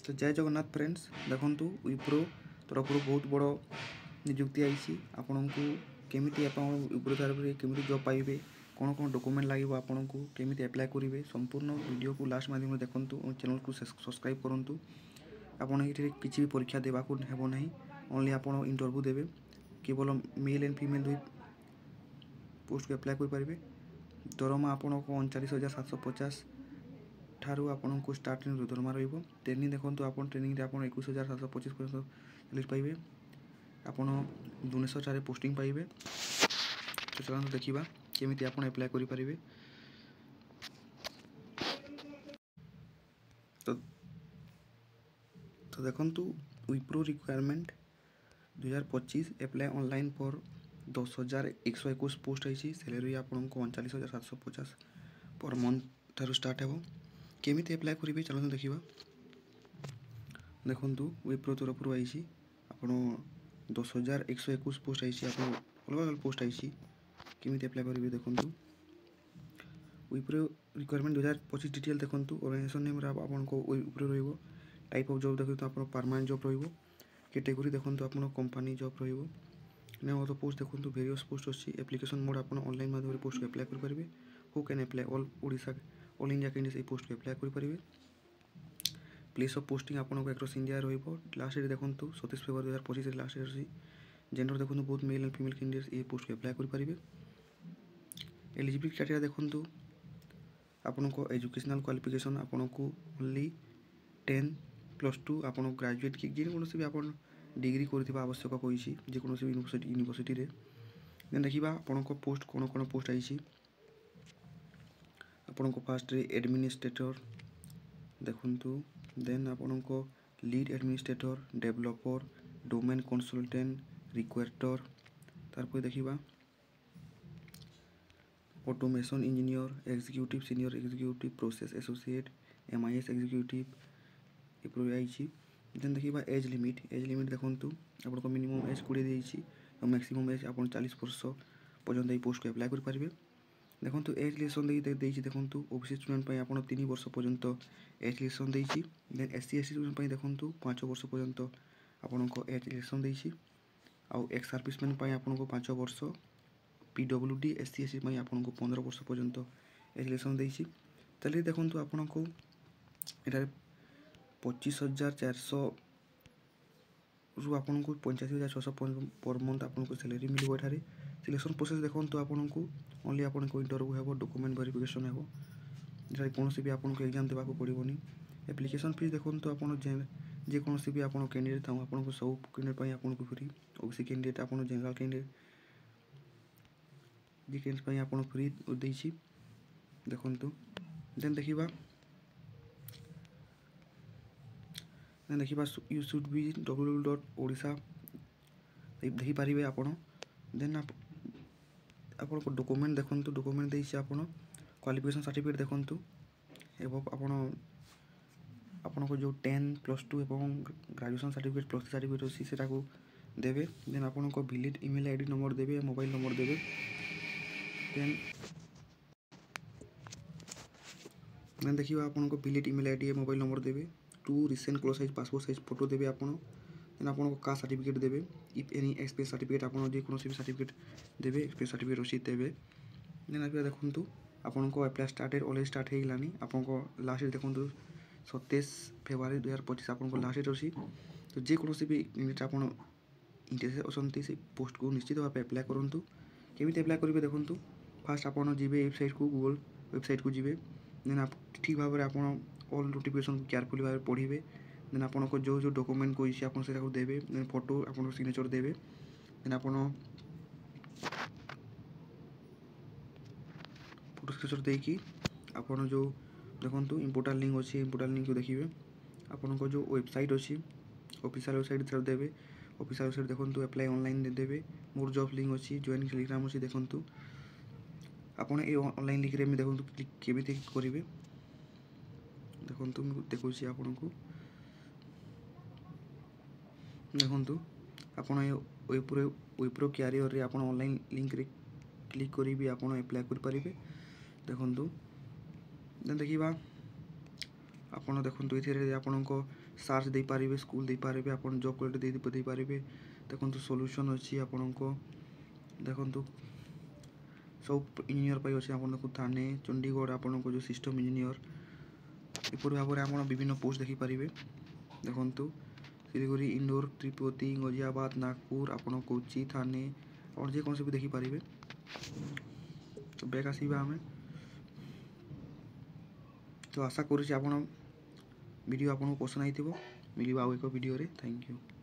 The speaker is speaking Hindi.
तो जय जगन्नाथ फ्रेंड्स देखंतु विप्रो तरफ बहुत बड़ नियुक्ति आई आपन को केमी विप्रो तरफ केमी जॉब पाइबे कौन कौन डॉक्यूमेंट लगे आपन को केमी अप्लाई करेंगे संपूर्ण वीडियो को लास्ट माध्यम देखूँ चैनल को सब्सक्राइब करूँ आपड़ ये किसी भी परीक्षा देवाक हेब ना ओनली आप इंटरव्यू देवे केवल मेल एंड फीमेल दुई पोस्ट को अप्लाई करेंगे दरमा आपन को 39,750 ठारू आपन को स्टार्टिंग दरमा ट्रेनिंग देखो आप ट्रेनिंग आप 21,725 पर्यटन सैलरी पाइबे आपन भुवनेश्वर पोस्टिंग पाइबे। तो चलते देखा केमी आप अप्लाई करेंगे। तो देखंतु Wipro requirement 2025 apply online for 10,121 post है सैलरी आपन को 39,750 पर मंथ ठारू स्टार्ट हो केमी अप्लाई करेंगे चलते देखा देखंतु विप्रो तरफ आई आपन 10,121 पोस्ट आई अलग अलग पोस्ट आई केमी अप्लाई करेंगे देखंतु विप्रो रिक्वायरमेंट 2025 डिटेल देखंतु ऑर्गेनाइजेशन नेम आपन को विप्रो रहिबो टाइप ऑफ जॉब देखो आप परमानेंट जॉब रहिबो कैटेगरी देखंतु आप कंपनी जॉब रहिबो ने अदर पोस्ट देखंतु वेरियस पोस्ट अछि एप्लिकेशन मोड आप ऑनलाइन माध्यम पोस्ट को अप्लाई कर परिबे who can apply all Odisha all India candidate post को अप्लाई कर परिबे प्लेस ऑफ पोस्टिंग आपन को अक्रॉस इंडिया रहिबो लास्ट डेट देखंतु 27 फरवरी 2025 लास्ट डेट अछि जेंडर देखंतु बहुत मेल एंड फीमेल कैंडिडेट ए पोस्ट को अप्लाई कर परिबे एलिजिबिलिटी क्राइटेरिया देखंतु आपन को एजुकेशनल क्वालिफिकेशन आपन को ओनली 10+2 आपन ग्रेजुएट की जेकोसी भी आपन डिग्री करथिबा आवश्यक कहिछि जेकोसी भी यूनिवर्सिटी रे देन देखिबा आपन को पोस्ट कोन कोन पोस्ट आइछि आपन को फर्स्ट रे एडमिनिस्ट्रेटर देखंतु देन आपन को lead administrator developer domain consultant recruiter तार पर देखिबा automation engineer executive senior executive process associate MIS executive ये देन देखिबा एज लिमिट देखंतु आपन को मिनिमम एज 20 देइछि और मैक्सिमम एज आपन 40 वर्ष पर्यंत এই पोस्ट को अप्लाई कर पारिबे देखंतु एज रिलेशन देइछि देखंतु ओबीसी स्टूडेंट पय आपन 3 वर्ष पर्यंत एज रिलेशन देइछि देन एससी एसटी स्टूडेंट पय देखंतु 5 वर्ष पर्यंत आपन को एज रिलेशन देइछि आ एक्स सर्विसमैन पय आपन को 5 वर्ष पीडब्ल्यूडी एससी एसटी पय आपन को 15 वर्ष पर्यंत एज रिलेशन देइछि तले देखंतु आपन को एटा 25,400 रु आपन को 85,600 पर मंथ आपन को सैलरी मिलबो एठारे सिलेक्शन प्रोसेस देखंतु आपन को ओनली आपन को इंटरव्यू हेबो डॉक्यूमेंट वेरिफिकेशन हेबो एठारे कोनोसी भी आपन को एग्जाम देबाको पड़िबोनी एप्लिकेशन फीस देखंतु आपन जे कोनोसी भी आपन कैंडिडेट था आपन को सब कैंडिडेट पय आपन को फ्री ओबीसी कैंडिडेट आपन जनरल कैंडिडेट जे कैंडिडेट पय आपन फ्री देइछि देखंतु देन देखिबा देखा यू शुड बी www.odisha देखी पारे आपड़ देन आपन को डॉक्यूमेंट देखंतु डॉक्यूमेंट देइछि आपन क्वालिफिकेशन सर्टिफिकेट देखंतु एवं आपन को जो 10+2 एवं ग्रेजुएशन सर्टिफिकेट प्लस सर्टिफिकेट अछि सेटा को देबे देन आपन को वैलिड ईमेल आईडी नंबर देबे मोबाइल नंबर देबे देन देखिबा आपन को valid email ID mobile number देबे two recent close size passport size photo देबे आपन देन आपन को कास्ट सर्टिफिकेट देबे इफ एनी एक्सपीरियंस सर्टिफिकेट आपन जे कोनोसी भी सर्टिफिकेट देबे एक्सपीरियंस सर्टिफिकेट अछि देबे देन आप देखंतु आपन को अप्लाई स्टार्टेड ऑलरेडी स्टार्ट हे गेलानी आपन को लास्ट डेट देखंतु 27 फरवरी 2025 आपन को लास्ट डेट अछि तो जे कोनोसी भी कैंडिडेट आपन इंटरेस्टेड असंती से पोस्ट को निश्चित भाव अप्लाई करंतु केमिति अप्लाई करिवे देखंतु फर्स्ट आपन जिबे वेबसाइट को गूगल वेबसाइट को जिबे देन आप ठीक भाव रे आपन ऑल नोटिफिकेशन केयरफुली भाव पढ़िबे देन आपन को जो जो डॉक्यूमेंट को इसी आपन सेटा को देबे देन फोटो आपन सिग्नेचर देबे देन आपन फोटो सिग्नेचर देई कि आपन जो देखंतु इंपोर्टेंट लिंक अछि इंपोर्टेंट लिंक को देखिबे आपन को जो वेबसाइट अछि ऑफिशियल वेबसाइट थ्रू देबे ऑफिशियल वेबसाइट देखंतु अप्लाई ऑनलाइन दे देबे मोर जॉब लिंक अछि जॉइन टेलीग्राम अछि देखंतु आपन ए ऑनलाइन लिंक रे में देखंतु क्लिक केमिति करिवे देखंतु देखुछि आपन को देखंतु आपन विप्रो कैरियर रे आपन ऑनलाइन लिंक रे क्लिक करिबे आपन अप्लाई कर परिबे देखंतु देन देखिबा आपन देखंतु इथे रे आपन को ସାର୍ଚ୍ଚ ଦେଇପାରିବେ, ସ୍କୁଲ୍ ଦେଇପାରିବେ, ଆପଣ ଜବ୍ କ୍ୱାଲିଟି ଦେଇପାରିବେ। ଦେଖନ୍ତୁ ସଲ୍ୟୁସନ୍ ଅଛି ଆପଣଙ୍କ, ଦେଖନ୍ତୁ ସବୁ ଇଞ୍ଜିନିୟର ପାଇଁ ଅଛି। ଆପଣ ଦେଖନ୍ତୁ ଥାନେ, ଚଣ୍ଡିଗଡ଼ ଆପଣଙ୍କ ଯେଉଁ ସିଷ୍ଟମ୍ ଇଞ୍ଜିନିୟର, ଏପରି ଭାବରେ ଆପଣ ବିଭିନ୍ନ ପୋଷ୍ଟ ଦେଖିପାରିବେ। ଦେଖନ୍ତୁ ସିଲିଗୁଡ଼ି, ଇନ୍ଦୋର, ତିରୁପତି, ଗାଜିଆବାଦ, ନାଗପୁର, ଆପଣ କୋଚି, ଥାନେ, ଆପଣ ଯେକୌଣସି ବି ଦେଖିପାରିବେ। ତ ବ୍ୟାକ୍ ଆସିବା ଆମେ। ତ ଆଶା କରୁଛି ଆପଣ ଭିଡ଼ିଓ ଆପଣଙ୍କୁ ପସନ୍ଦ ହେଇଥିବ। ମିଳିବା ଆଉ ଏକ ଭିଡ଼ିଓରେ। Thank you.